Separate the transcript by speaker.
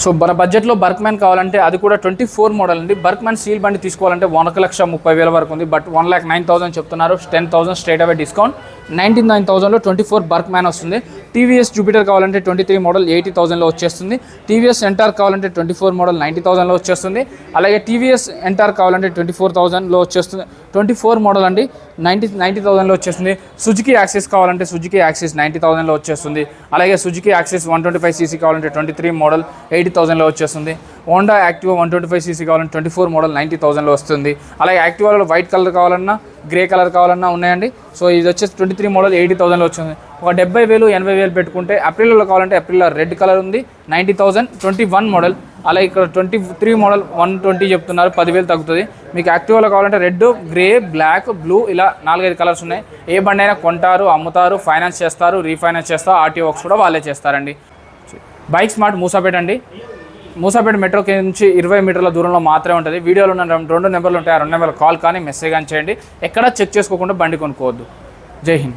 Speaker 1: So మన బడ్జెట్లో బర్క్మ్యాన్ కావాలంటే అది కూడా 24 మోడల్ అండి. బర్క్మ్యాన్ సీల్ బండి తీసుకోవాలంటే 1,30,000 వరకు ఉంది. బట్ 1,09,000 చెప్తున్నారు. 10,000 స్ట్రేట్ అవే డిస్కౌంట్. 99,000లో 24 బర్క్మ్యాన్ వస్తుంది. టీవీఎస్ జూపిటర్ కావాలంటే 23 మోడల్ 80,000లో వచ్చేస్తుంది. టీవీఎస్ ఎంటార్ కావాలంటే 24 మోడల్ 90,000లో వచ్చేస్తుంది. అలాగే టీవీఎస్ ఎంటార్ కావాలంటే 24,000లో వచ్చేస్తుంది. 24 మోడల్ అండి 90,000లో వచ్చేస్తుంది. సుజుకి యాక్సిస్ కావాలంటే సుజుకి యాక్సిస్ 90,000లో వచ్చేస్తుంది. అలాగే సుజుకి యాక్సిస్ 125cc కావాలంటే 23 మోడల్ 80,000లో వచ్చేస్తుంది. హోండా యాక్టివా 125cc కావాలంటే 24 మోడల్ 90,000లో వస్తుంది. అలాగే యాక్టివాలో వైట్ కలర్ కావాలన్నా గ్రే కలర్ కావాలన్నా ఉన్నాయండి. సో ఇది వచ్చేసి 23 మోడల్ 80,000లో వచ్చింది. ఒక 70,000 80,000 పెట్టుకుంటే ఏప్రిల్లో కావాలంటే ఏప్రిల్లో రెడ్ కలర్ ఉంది 90,000 21 మోడల్. అలాగే ఇక్కడ 23 మోడల్ 120 చెప్తున్నారు, 10,000 తగ్గుతుంది. మీకు యాక్టివాలో కావాలంటే రెడ్, గ్రే, బ్లాక్, బ్లూ ఇలా 4-5 కలర్స్ ఉన్నాయి. ఏ బండి అయినా కొంటారు, అమ్ముతారు, ఫైనాన్స్ చేస్తారు, రీఫైనాన్స్ చేస్తారు, ఆర్టీఓ వర్క్స్ కూడా వాళ్ళే చేస్తారండి. బైక్ స్మార్ట్ మూసాపేట అండి. మూసాపేట మెట్రోకి నుంచి 20 మీటర్ల దూరంలో మాత్రమే ఉంటుంది. వీడియోలో ఉన్న 2 నెంబర్లు ఉంటాయి. ఆ 2 నెంబర్లు కాల్ కానీ మెసేజ్ కానీ చేయండి. ఎక్కడా చెక్ చేసుకోకుండా బండి కొనుక్కోవద్దు. జై హింద్.